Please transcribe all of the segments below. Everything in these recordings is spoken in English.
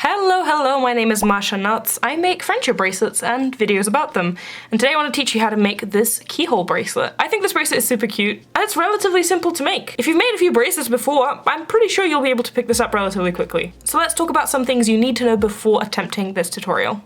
Hello, my name is Masha Nuts. I make friendship bracelets and videos about them. And today I want to teach you how to make this keyhole bracelet. I think this bracelet is super cute and it's relatively simple to make. If you've made a few bracelets before, I'm pretty sure you'll be able to pick this up relatively quickly. So let's talk about some things you need to know before attempting this tutorial.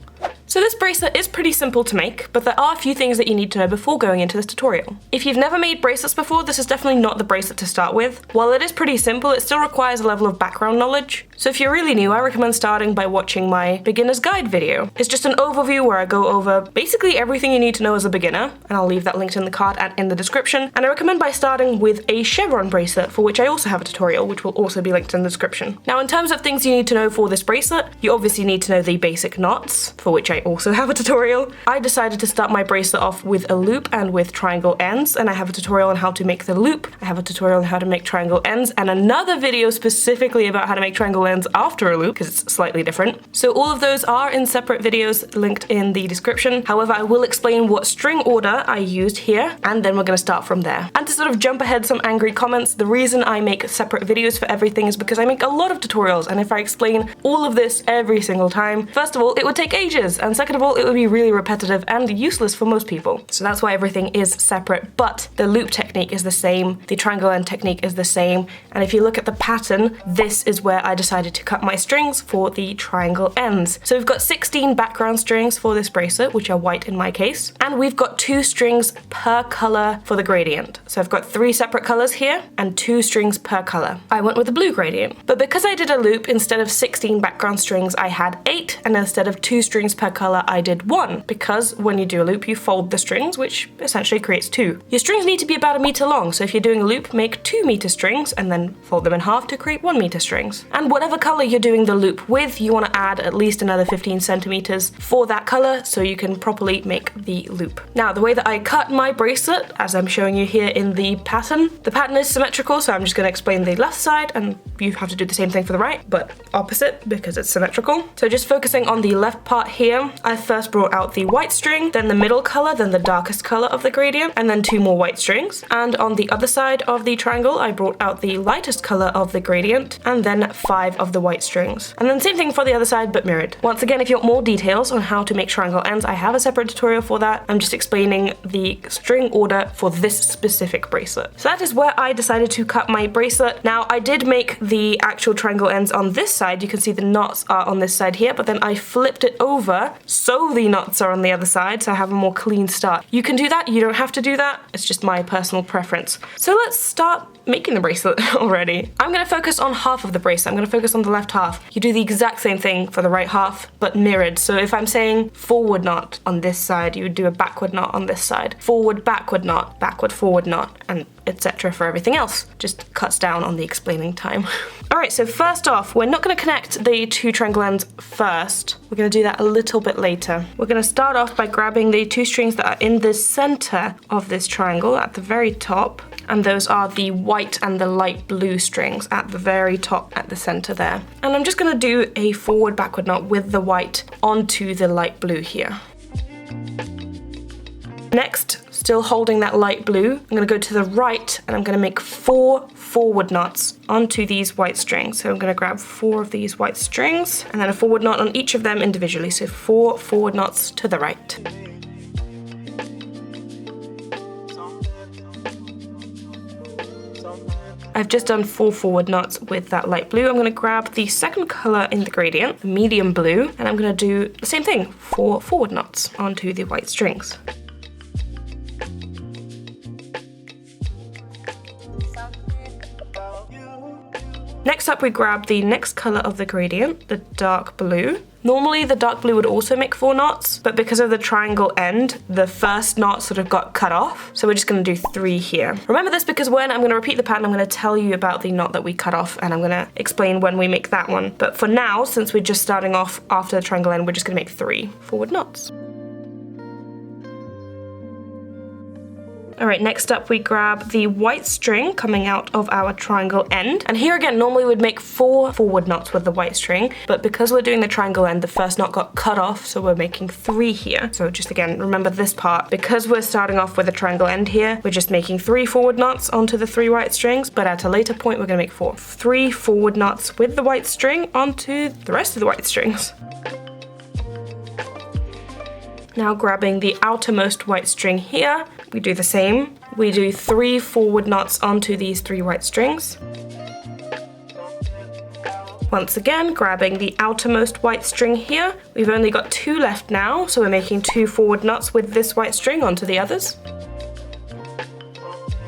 So this bracelet is pretty simple to make, but there are a few things that you need to know before going into this tutorial. If you've never made bracelets before, this is definitely not the bracelet to start with. While it is pretty simple, it still requires a level of background knowledge. So if you're really new, I recommend starting by watching my beginner's guide video. It's just an overview where I go over basically everything you need to know as a beginner, and I'll leave that linked in the card and in the description. And I recommend by starting with a chevron bracelet, for which I also have a tutorial, which will also be linked in the description. Now, in terms of things you need to know for this bracelet, you obviously need to know the basic knots, for which I also have a tutorial. I decided to start my bracelet off with a loop and with triangle ends, and I have a tutorial on how to make the loop. I have a tutorial on how to make triangle ends, and another video specifically about how to make triangle ends after a loop, because it's slightly different. So all of those are in separate videos linked in the description. However, I will explain what string order I used here, and then we're going to start from there. And to sort of jump ahead some angry comments, the reason I make separate videos for everything is because I make a lot of tutorials, and if I explain all of this every single time, first of all, it would take ages, and second of all, it would be really repetitive and useless for most people. So that's why everything is separate, but the loop technique is the same, the triangle end technique is the same, and if you look at the pattern, this is where I decided to cut my strings for the triangle ends. So we've got 16 background strings for this bracelet, which are white in my case, and we've got 2 strings per color for the gradient. So I've got 3 separate colors here and 2 strings per color. I went with the blue gradient, but because I did a loop, instead of 16 background strings, I had 8, and instead of 2 strings per color, I did 1, because when you do a loop, you fold the strings, which essentially creates 2. Your strings need to be about 1 meter long, so if you're doing a loop, make 2 meter strings and then fold them in half to create 1 meter strings. And whatever color you're doing the loop with, you want to add at least another 15 centimeters for that color so you can properly make the loop. Now, the way that I cut my bracelet, as I'm showing you here in the pattern is symmetrical, so I'm just going to explain the left side, and you have to do the same thing for the right, but opposite because it's symmetrical. So just focusing on the left part here, I first brought out the white string, then the middle color, then the darkest color of the gradient, and then 2 more white strings. And on the other side of the triangle, I brought out the lightest color of the gradient, and then 5 of the white strings. And then same thing for the other side, but mirrored. Once again, if you want more details on how to make triangle ends, I have a separate tutorial for that. I'm just explaining the string order for this specific bracelet. So that is where I decided to cut my bracelet. Now, I did make the actual triangle ends on this side. You can see the knots are on this side here, but then I flipped it over so the knots are on the other side, so I have a more clean start. You can do that, you don't have to do that. It's just my personal preference. So let's start making the bracelet already. I'm going to focus on half of the bracelet. I'm going to focus on the left half. You do the exact same thing for the right half, but mirrored. So if I'm saying forward knot on this side, you would do a backward knot on this side. Forward, backward knot, backward, forward knot, and etc. for everything else. Just cuts down on the explaining time. Alright, so first off, we're not going to connect the 2 triangle ends first. We're going to do that a little bit later. We're going to start off by grabbing the 2 strings that are in the center of this triangle at the very top, and those are the white and the light blue strings at the very top at the center there. And I'm just going to do a forward backward knot with the white onto the light blue here. Next, still holding that light blue, I'm going to go to the right and I'm going to make 4 forward knots onto these white strings. So I'm going to grab 4 of these white strings and then a forward knot on each of them individually. So 4 forward knots to the right. I've just done 4 forward knots with that light blue. I'm going to grab the second color in the gradient, the medium blue, and I'm going to do the same thing, 4 forward knots onto the white strings. Next up, we grab the next color of the gradient, the dark blue. Normally the dark blue would also make 4 knots, but because of the triangle end, the first knot sort of got cut off. So we're just going to do 3 here. Remember this because when I'm going to repeat the pattern, I'm going to tell you about the knot that we cut off, and I'm going to explain when we make that one. But for now, since we're just starting off after the triangle end, we're just going to make 3 forward knots. All right, next up we grab the white string coming out of our triangle end. And here again, normally we'd make 4 forward knots with the white string, but because we're doing the triangle end, the first knot got cut off, so we're making 3 here. So just again, remember this part. Because we're starting off with a triangle end here, we're just making 3 forward knots onto the 3 white strings, but at a later point, we're gonna make 4. 3 forward knots with the white string onto the rest of the white strings. Now grabbing the outermost white string here, we do the same. We do 3 forward knots onto these 3 white strings. Once again, grabbing the outermost white string here. We've only got 2 left now, so we're making 2 forward knots with this white string onto the others.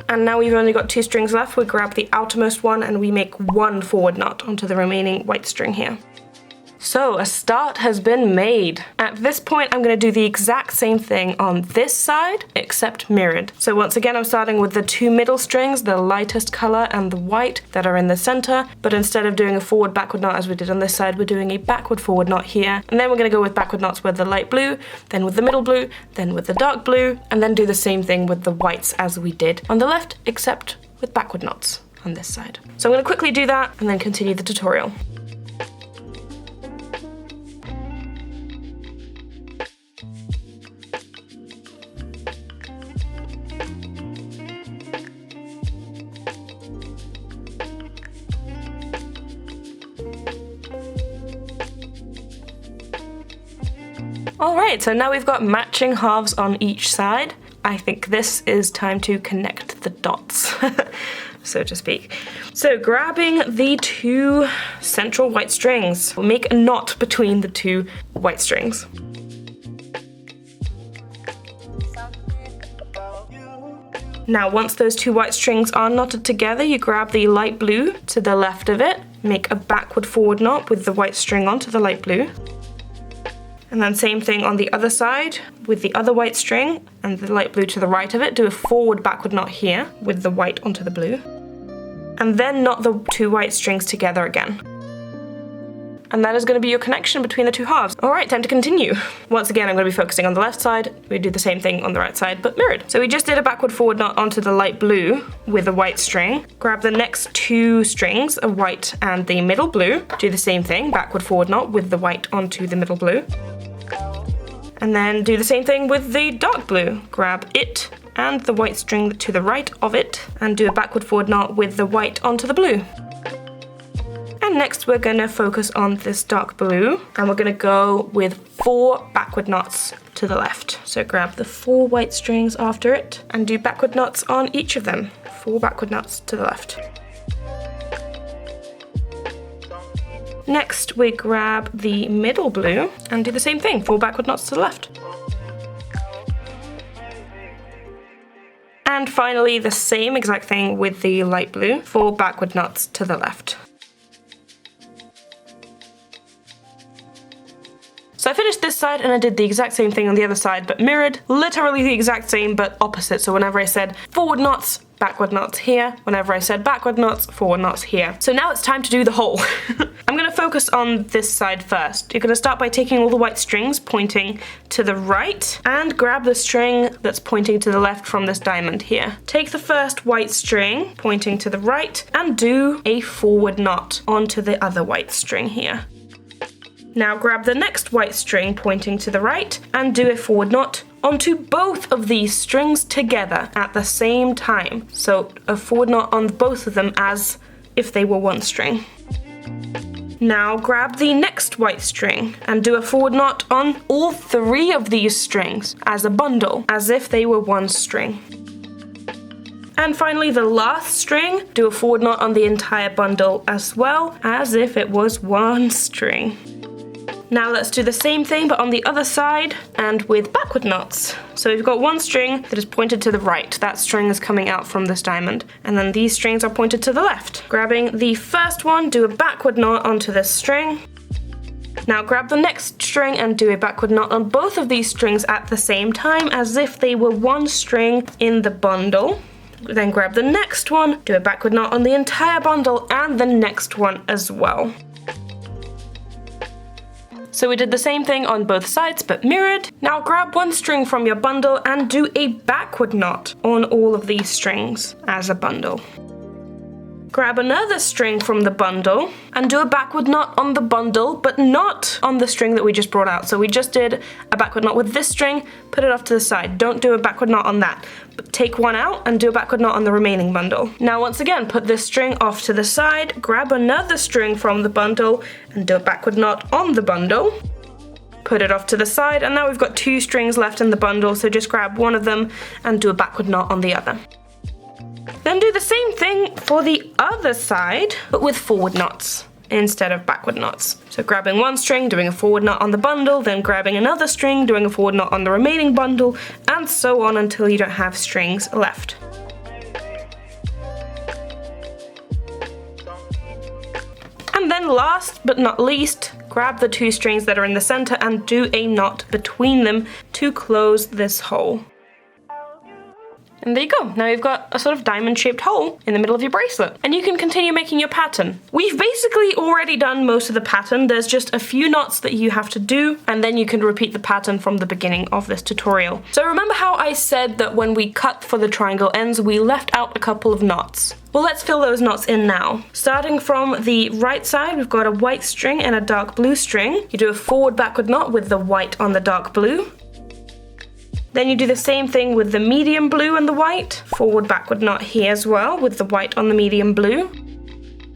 And now we've only got 2 strings left, we grab the outermost one and we make 1 forward knot onto the remaining white string here. So a start has been made. At this point, I'm going to do the exact same thing on this side, except mirrored. So once again, I'm starting with the 2 middle strings, the lightest color and the white that are in the center. But instead of doing a forward backward knot as we did on this side, we're doing a backward forward knot here. And then we're going to go with backward knots with the light blue, then with the middle blue, then with the dark blue, and then do the same thing with the whites as we did on the left, except with backward knots on this side. So I'm going to quickly do that and then continue the tutorial. Alright, so now we've got matching halves on each side. I think this is time to connect the dots, so to speak. So grabbing the 2 central white strings, we'll make a knot between the 2 white strings. Now once those 2 white strings are knotted together, you grab the light blue to the left of it, make a backward forward knot with the white string onto the light blue. And then same thing on the other side with the other white string and the light blue to the right of it, do a forward backward knot here with the white onto the blue. And then knot the 2 white strings together again. And that is going to be your connection between the 2 halves. Alright, time to continue. Once again, I'm going to be focusing on the left side. We do the same thing on the right side, but mirrored. So we just did a backward forward knot onto the light blue with a white string. Grab the next 2 strings, a white and the middle blue. Do the same thing, backward forward knot with the white onto the middle blue. And then do the same thing with the dark blue. Grab it and the white string to the right of it and do a backward forward knot with the white onto the blue. And next we're going to focus on this dark blue and we're going to go with 4 backward knots to the left. So grab the 4 white strings after it and do backward knots on each of them. 4 backward knots to the left. Next, we grab the middle blue and do the same thing, 4 backward knots to the left. And finally, the same exact thing with the light blue, 4 backward knots to the left. So I finished this side and I did the exact same thing on the other side, but mirrored, literally the exact same, but opposite. So whenever I said forward knots, backward knots here. Whenever I said backward knots, forward knots here. So now it's time to do the whole. I'm gonna focus on this side first. You're gonna start by taking all the white strings pointing to the right and grab the string that's pointing to the left from this diamond here. Take the first white string pointing to the right and do a forward knot onto the other white string here. Now grab the next white string pointing to the right and do a forward knot onto both of these strings together at the same time. So a forward knot on both of them as if they were one string. Now grab the next white string and do a forward knot on all 3 of these strings as a bundle, as if they were one string. And finally the last string, do a forward knot on the entire bundle as well, as if it was one string. Now let's do the same thing but on the other side and with backward knots. So we've got one string that is pointed to the right. That string is coming out from this diamond. And then these strings are pointed to the left. Grabbing the first one, do a backward knot onto this string. Now grab the next string and do a backward knot on both of these strings at the same time as if they were one string in the bundle. Then grab the next one, do a backward knot on the entire bundle and the next one as well. So we did the same thing on both sides but mirrored. Now grab one string from your bundle and do a backward knot on all of these strings as a bundle. Grab another string from the bundle and do a backward knot on the bundle, but not on the string that we just brought out. So we just did a backward knot with this string, put it off to the side. Don't do a backward knot on that, but take one out and do a backward knot on the remaining bundle. Now once again, put this string off to the side, grab another string from the bundle and do a backward knot on the bundle. Put it off to the side, and now we've got two strings left in the bundle, so just grab one of them and do a backward knot on the other. Then do the same thing for the other side, but with forward knots instead of backward knots. So grabbing one string, doing a forward knot on the bundle, then grabbing another string, doing a forward knot on the remaining bundle, and so on until you don't have strings left. And then last but not least, grab the two strings that are in the center and do a knot between them to close this hole. And there you go. Now you've got a sort of diamond-shaped hole in the middle of your bracelet. And you can continue making your pattern. We've basically already done most of the pattern. There's just a few knots that you have to do, and then you can repeat the pattern from the beginning of this tutorial. So remember how I said that when we cut for the triangle ends, we left out a couple of knots? Well, let's fill those knots in now. Starting from the right side, we've got a white string and a dark blue string. You do a forward backward knot with the white on the dark blue. Then you do the same thing with the medium blue and the white. Forward backward knot here as well with the white on the medium blue.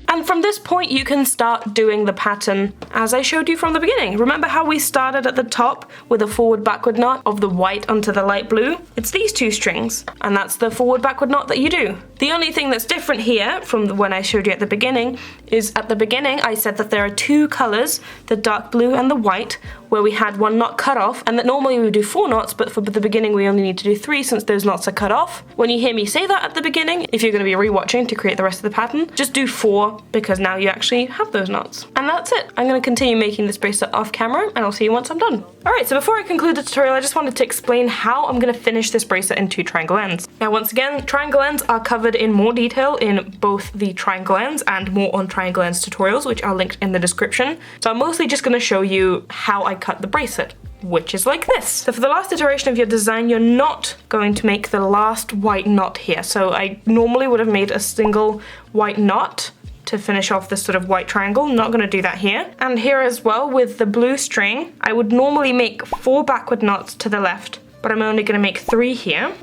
And from this point you can start doing the pattern as I showed you from the beginning. Remember how we started at the top with a forward backward knot of the white onto the light blue? It's these two strings, and that's the forward backward knot that you do. The only thing that's different here from when I showed you at the beginning is at the beginning I said that there are two colors, the dark blue and the white, where we had one knot cut off, and that normally we would do 4 knots, but for the beginning we only need to do 3 since those knots are cut off. When you hear me say that at the beginning, if you're going to be rewatching to create the rest of the pattern, just do 4 because now you actually have those knots. And that's it. I'm going to continue making this bracelet off camera, and I'll see you once I'm done. Alright, so before I conclude the tutorial, I just wanted to explain how I'm going to finish this bracelet in 2 triangle ends. Now once again, triangle ends are covered in more detail in both the triangle ends and more on triangle ends tutorials, which are linked in the description. So I'm mostly just going to show you how I cut the bracelet, which is like this. So for the last iteration of your design, you're not going to make the last white knot here. So I normally would have made a single white knot to finish off this sort of white triangle. Not going to do that here. And here as well with the blue string, I would normally make 4 backward knots to the left, but I'm only going to make 3 here.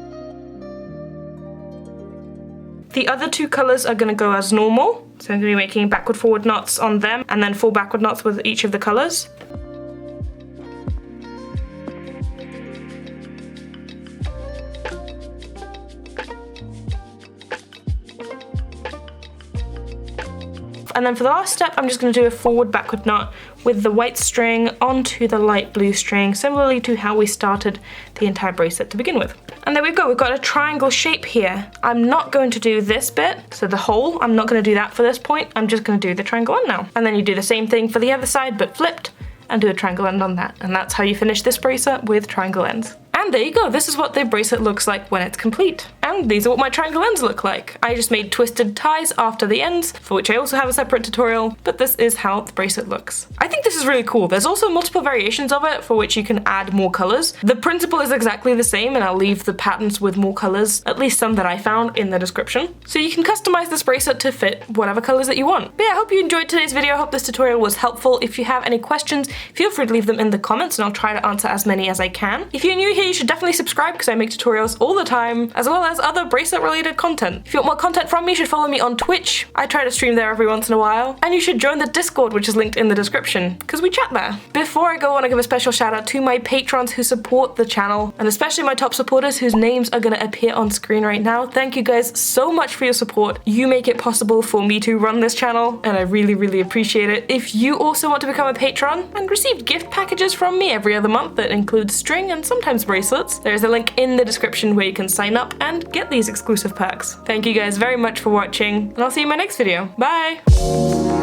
The other 2 colors are going to go as normal. So I'm going to be making backward forward knots on them and then 4 backward knots with each of the colors. And then for the last step, I'm just going to do a forward backward knot with the white string onto the light blue string, similarly to how we started the entire bracelet to begin with. And there we go, we've got a triangle shape here. I'm not going to do this bit, so the hole, I'm not going to do that for this point. I'm just going to do the triangle end now. And then you do the same thing for the other side, but flipped, and do a triangle end on that. And that's how you finish this bracelet with triangle ends. And there you go, this is what the bracelet looks like when it's complete. And these are what my triangle ends look like. I just made twisted ties after the ends, for which I also have a separate tutorial, but this is how the bracelet looks. I think this is really cool. There's also multiple variations of it for which you can add more colors. The principle is exactly the same, and I'll leave the patterns with more colors, at least some that I found, in the description. So you can customize this bracelet to fit whatever colors that you want. But yeah, I hope you enjoyed today's video. I hope this tutorial was helpful. If you have any questions, feel free to leave them in the comments and I'll try to answer as many as I can. If you're new here, you should definitely subscribe because I make tutorials all the time, as well as other bracelet related content. If you want more content from me, you should follow me on Twitch. I try to stream there every once in a while. And you should join the Discord, which is linked in the description, because we chat there. Before I go, I want to give a special shout out to my patrons who support the channel, and especially my top supporters whose names are going to appear on screen right now. Thank you guys so much for your support. You make it possible for me to run this channel, and I really, really appreciate it. If you also want to become a patron and receive gift packages from me every other month that include string and sometimes bracelets, there is a link in the description where you can sign up and get these exclusive perks. Thank you guys very much for watching, and I'll see you in my next video. Bye!